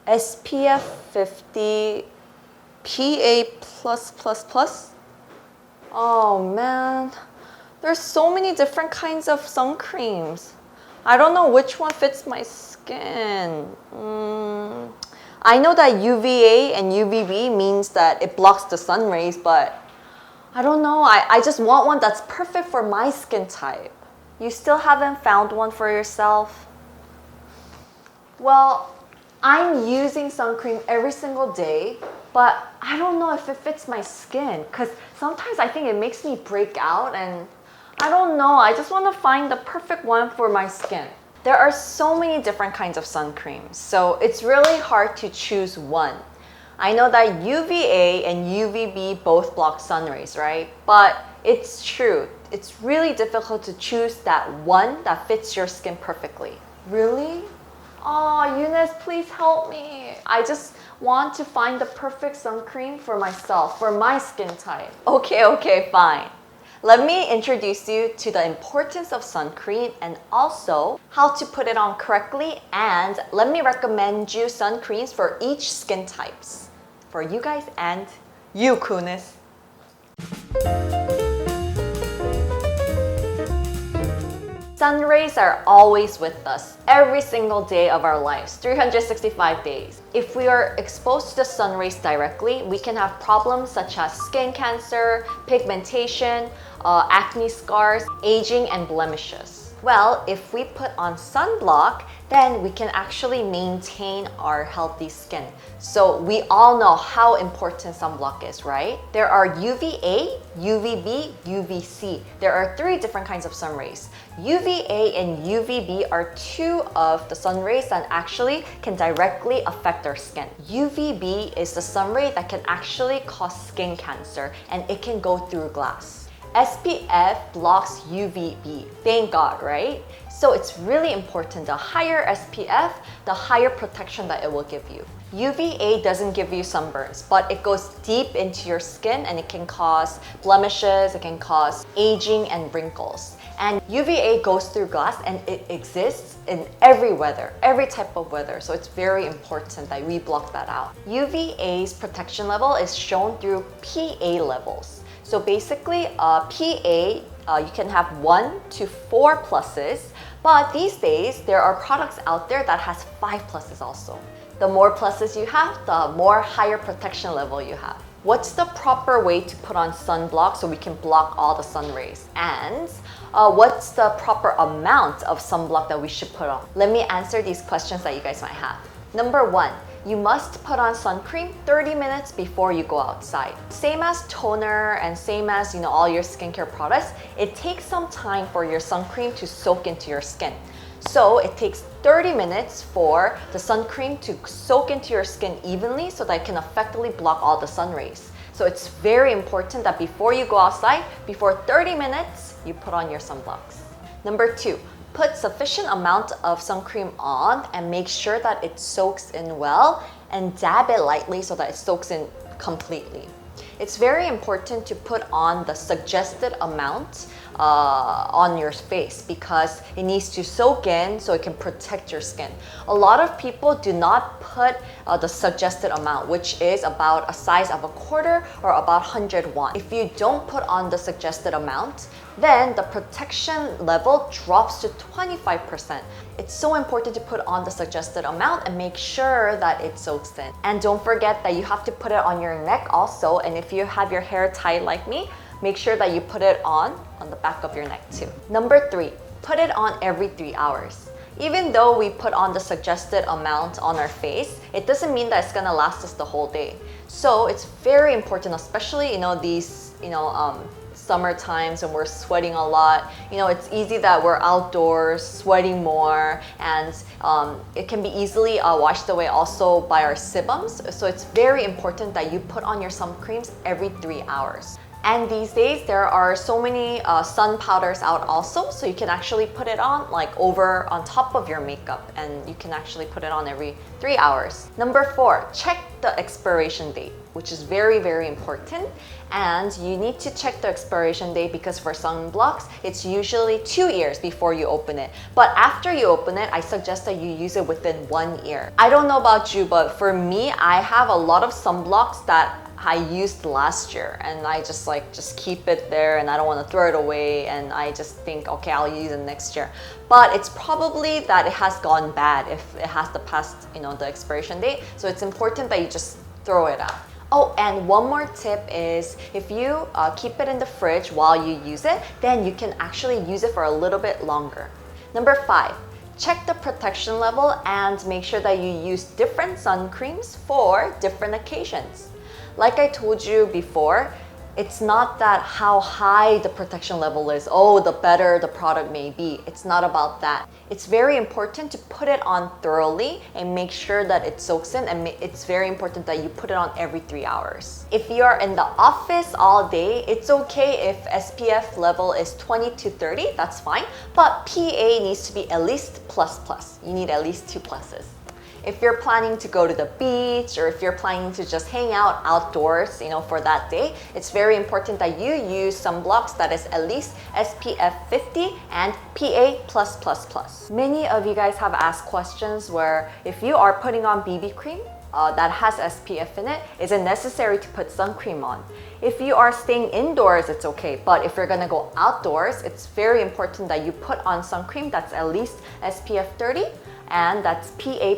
SPF 50 PA+++. Oh man, there's so many different kinds of sun creams. I don't know which one fits my skin. I know that UVA and UVB means that it blocks the sun rays, but I don't know. I just want one that's perfect for my skin type. You still haven't found one for yourself? Well, I'm using sun cream every single day, but I don't know if it fits my skin because sometimes I think it makes me break out and I don't know. I just want to find the perfect one for my skin. There are so many different kinds of sun creams, so it's really hard to choose one. I know that UVA and UVB both block sun rays, right? But it's true. It's really difficult to choose that one that fits your skin perfectly. Really? Oh, Eunice, please help me. I just want to find the perfect sun cream for myself, for my skin type. Okay, fine. Let me introduce you to the importance of sun cream and also how to put it on correctly, and let me recommend you sun creams for each skin types. For you guys and you, Kunis. Sun rays are always with us, every single day of our lives, 365 days. If we are exposed to the sun rays directly, we can have problems such as skin cancer, pigmentation, acne scars, aging, and blemishes. Well, if we put on sunblock, then we can actually maintain our healthy skin. So we all know how important sunblock is, right? There are UVA, UVB, UVC. There are 3 different kinds of sun rays. UVA and UVB are 2 of the sun rays that actually can directly affect our skin. UVB is the sun ray that can actually cause skin cancer, and it can go through glass. SPF blocks UVB. Thank God, right? So it's really important. The higher SPF, the higher protection that it will give you. UVA doesn't give you sunburns, but it goes deep into your skin and it can cause blemishes, it can cause aging and wrinkles. And UVA goes through glass and it exists in every weather, every type of weather. So it's very important that we block that out. UVA's protection level is shown through PA levels. So basically, PA, you can have 1 to 4 pluses, but these days there are products out there that has 5 pluses also. The more pluses you have, the more higher protection level you have. What's the proper way to put on sunblock so we can block all the sun rays? And what's the proper amount of sunblock that we should put on? Let me answer these questions that you guys might have. Number 1. You must put on sun cream 30 minutes before you go outside. Same as toner and same as all your skincare products, it takes some time for your sun cream to soak into your skin. So it takes 30 minutes for the sun cream to soak into your skin evenly so that it can effectively block all the sun rays. So it's very important that before you go outside, before 30 minutes, you put on your sunblocks. Number 2. Put sufficient amount of sun cream on and make sure that it soaks in well and dab it lightly so that it soaks in completely. It's very important to put on the suggested amount on your face because it needs to soak in so it can protect your skin. A lot of people do not put the suggested amount, which is about a size of a quarter or about 100 won. If you don't put on the suggested amount, then the protection level drops to 25%. It's so important to put on the suggested amount and make sure that it soaks in. And don't forget that you have to put it on your neck also, and if you have your hair tied like me, make sure that you put it on the back of your neck too. Number 3, put it on every 3 hours. Even though we put on the suggested amount on our face, it doesn't mean that it's gonna last us the whole day. So it's very important, especially these summer times when we're sweating a lot. It's easy that we're outdoors sweating more, and it can be easily washed away also by our sebums. So it's very important that you put on your sun creams every 3 hours. And these days, there are so many sun powders out also, so you can actually put it on like over on top of your makeup, and you can actually put it on every 3 hours. Number 4, check the expiration date, which is very, very important. And you need to check the expiration date because for sunblocks, it's usually 2 years before you open it. But after you open it, I suggest that you use it within 1 year. I don't know about you, but for me, I have a lot of sunblocks that I used last year, and I just keep it there, and I don't want to throw it away, and I just think, okay, I'll use it next year. But it's probably that it has gone bad if it has to pass, the expiration date. So it's important that you just throw it out. Oh, and one more tip is if you keep it in the fridge while you use it, then you can actually use it for a little bit longer. Number 5, check the protection level and make sure that you use different sun creams for different occasions. Like I told you before, it's not that how high the protection level is, the better the product may be. It's not about that. It's very important to put it on thoroughly and make sure that it soaks in, and it's very important that you put it on every 3 hours. If you are in the office all day, it's okay if SPF level is 20 to 30, that's fine, but PA needs to be at least plus. You need at least 2 pluses. If you're planning to go to the beach, or if you're planning to just hang out outdoors, for that day, it's very important that you use sunblocks that is at least SPF 50 and PA+++. Many of you guys have asked questions where if you are putting on BB cream that has SPF in it, is it necessary to put sun cream on? If you are staying indoors, it's okay, but if you're gonna go outdoors, it's very important that you put on sun cream that's at least SPF 30 and that's PA++,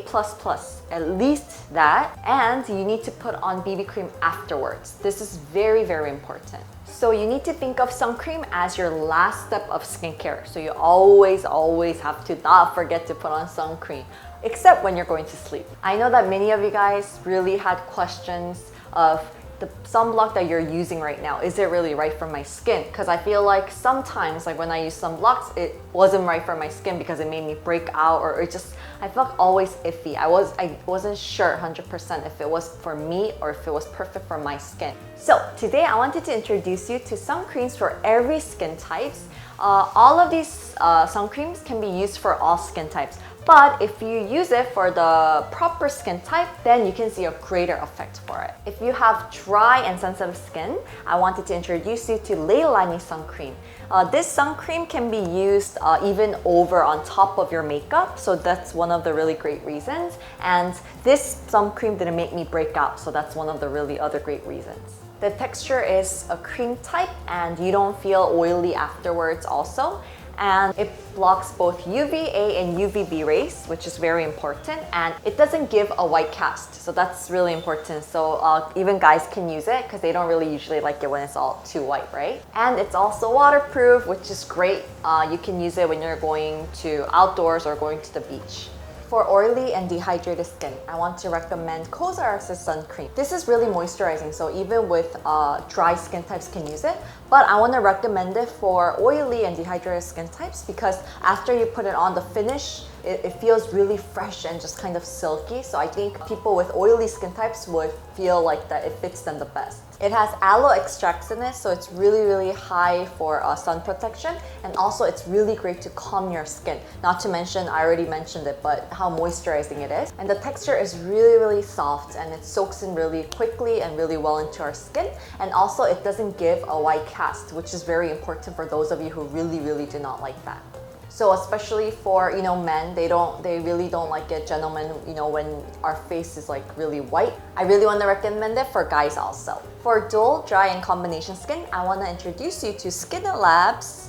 at least that, and you need to put on BB cream afterwards. This is very, very important. So you need to think of sun cream as your last step of skincare. So you always have to not forget to put on sun cream, except when you're going to sleep. I know that many of you guys really had questions of the sunblock that you're using right now, is it really right for my skin? Because I feel like sometimes, like when I use sunblocks, it wasn't right for my skin because it made me break out, or I felt always iffy. I wasn't sure 100% if it was for me or if it was perfect for my skin. So today I wanted to introduce you to sun creams for every skin types. All of these sun creams can be used for all skin types. But if you use it for the proper skin type, then you can see a greater effect for it. If you have dry and sensitive skin, I wanted to introduce you to Leilani Sun Cream. This sun cream can be used even over on top of your makeup, so that's one of the really great reasons. And this sun cream didn't make me break out, so that's one of the really other great reasons. The texture is a cream type and you don't feel oily afterwards also. And it blocks both UVA and UVB rays, which is very important, and it doesn't give a white cast, so that's really important. So even guys can use it because they don't really usually like it when it's all too white, right? And it's also waterproof, which is great. You can use it when you're going to outdoors or going to the beach. For oily and dehydrated skin, I want to recommend COSRX's sun cream. This is really moisturizing, so even with dry skin types can use it. But I want to recommend it for oily and dehydrated skin types because after you put it on, the finish, it feels really fresh and just kind of silky. So I think people with oily skin types would feel like that it fits them the best. It has aloe extracts in it, so it's really high for sun protection, and also it's really great to calm your skin. Not to mention, I already mentioned it, but how moisturizing it is. And the texture is really soft, and it soaks in really quickly and really well into our skin. And also it doesn't give a white cast, which is very important for those of you who really do not like that. So especially for men, they really don't like it. Gentlemen, when our face is like really white. I really want to recommend it for guys also. For dual, dry, and combination skin, I want to introduce you to SkinLab's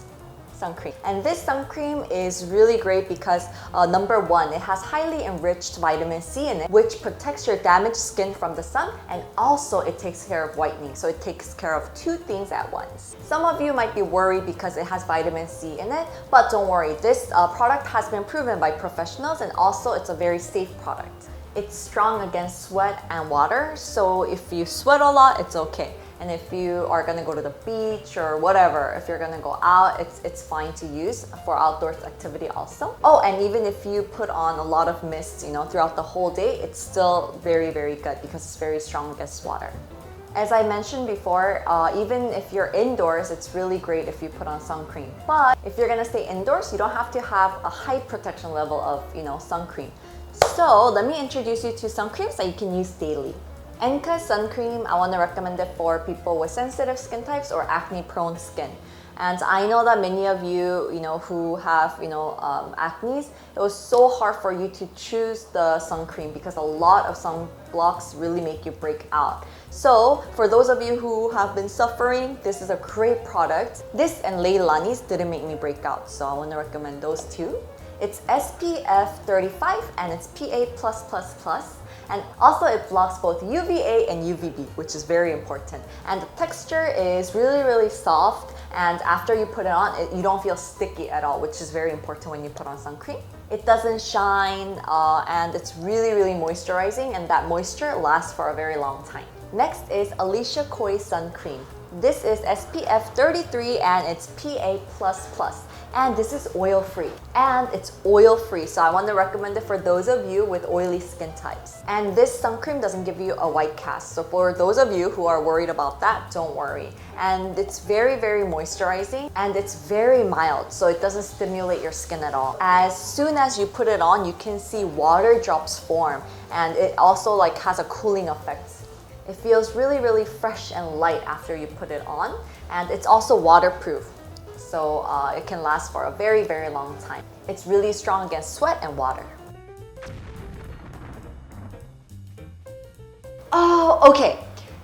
sun cream. And this sun cream is really great because number 1, it has highly enriched vitamin C in it, which protects your damaged skin from the sun, and also it takes care of whitening. So it takes care of 2 things at once. Some of you might be worried because it has vitamin C in it, but don't worry. This product has been proven by professionals, and also it's a very safe product. It's strong against sweat and water, so if you sweat a lot, it's okay. And if you are gonna go to the beach or whatever, if you're gonna go out, it's fine to use for outdoors activity also. Oh, and even if you put on a lot of mist, throughout the whole day, it's still very good because it's very strong against water. As I mentioned before, even if you're indoors, it's really great if you put on sun cream. But if you're gonna stay indoors, you don't have to have a high protection level of, sun cream. So let me introduce you to sun creams that you can use daily. Enka sun cream, I want to recommend it for people with sensitive skin types or acne-prone skin. And I know that many of you, who have, acne, it was so hard for you to choose the sun cream because a lot of sunblocks really make you break out. So for those of you who have been suffering, this is a great product. This and Leilani's didn't make me break out, so I want to recommend those two. It's SPF 35 and it's PA+++. And also it blocks both UVA and UVB, which is very important. And the texture is really, really soft. And after you put it on, you don't feel sticky at all, which is very important when you put on sun cream. It doesn't shine, and it's really, really moisturizing, and that moisture lasts for a very long time. Next is Alicia Koi Sun Cream. This is SPF 33 and it's PA++. And this is oil-free. And it's oil-free, so I want to recommend it for those of you with oily skin types. And this sun cream doesn't give you a white cast, so for those of you who are worried about that, don't worry. And it's very, very moisturizing, and it's very mild, so it doesn't stimulate your skin at all. As soon as you put it on, you can see water drops form, and it also has a cooling effect. It feels really, really fresh and light after you put it on, and it's also waterproof. So it can last for a very, very long time. It's really strong against sweat and water. Oh, okay.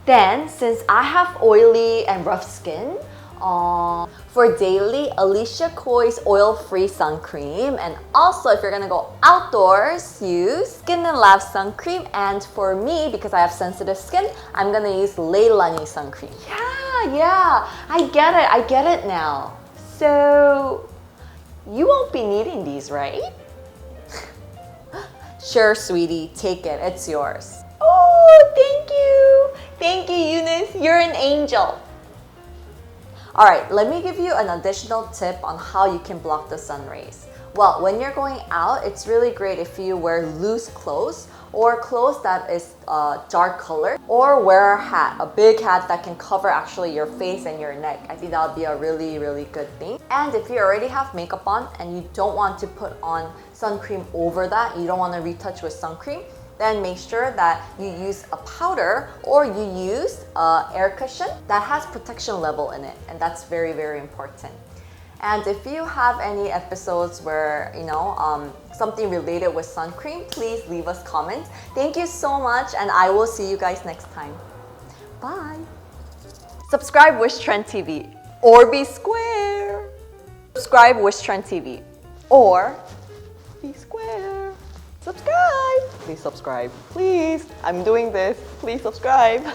Then, since I have oily and rough skin, for daily, Alicia Koi's oil-free sun cream. And also, if you're gonna go outdoors, use Skin and Lab sun cream. And for me, because I have sensitive skin, I'm gonna use Leilani sun cream. Yeah, I get it now. So, you won't be needing these, right? Sure, sweetie, take it, it's yours. Oh, thank you. Thank you, Eunice, you're an angel. All right, let me give you an additional tip on how you can block the sun rays. Well, when you're going out, it's really great if you wear loose clothes or clothes that is dark color, or wear a hat, a big hat that can cover actually your face and your neck. I think that would be a really, really good thing. And if you already have makeup on and you don't want to put on sun cream over that, you don't want to retouch with sun cream, then make sure that you use a powder or you use an air cushion that has protection level in it, and that's very, very important. And if you have any episodes where, something related with sun cream, please leave us comments. Thank you so much, and I will see you guys next time. Bye. Subscribe Wish Trend TV or be square. Subscribe Wish Trend TV or be square. Subscribe. Please subscribe. Please. I'm doing this. Please subscribe.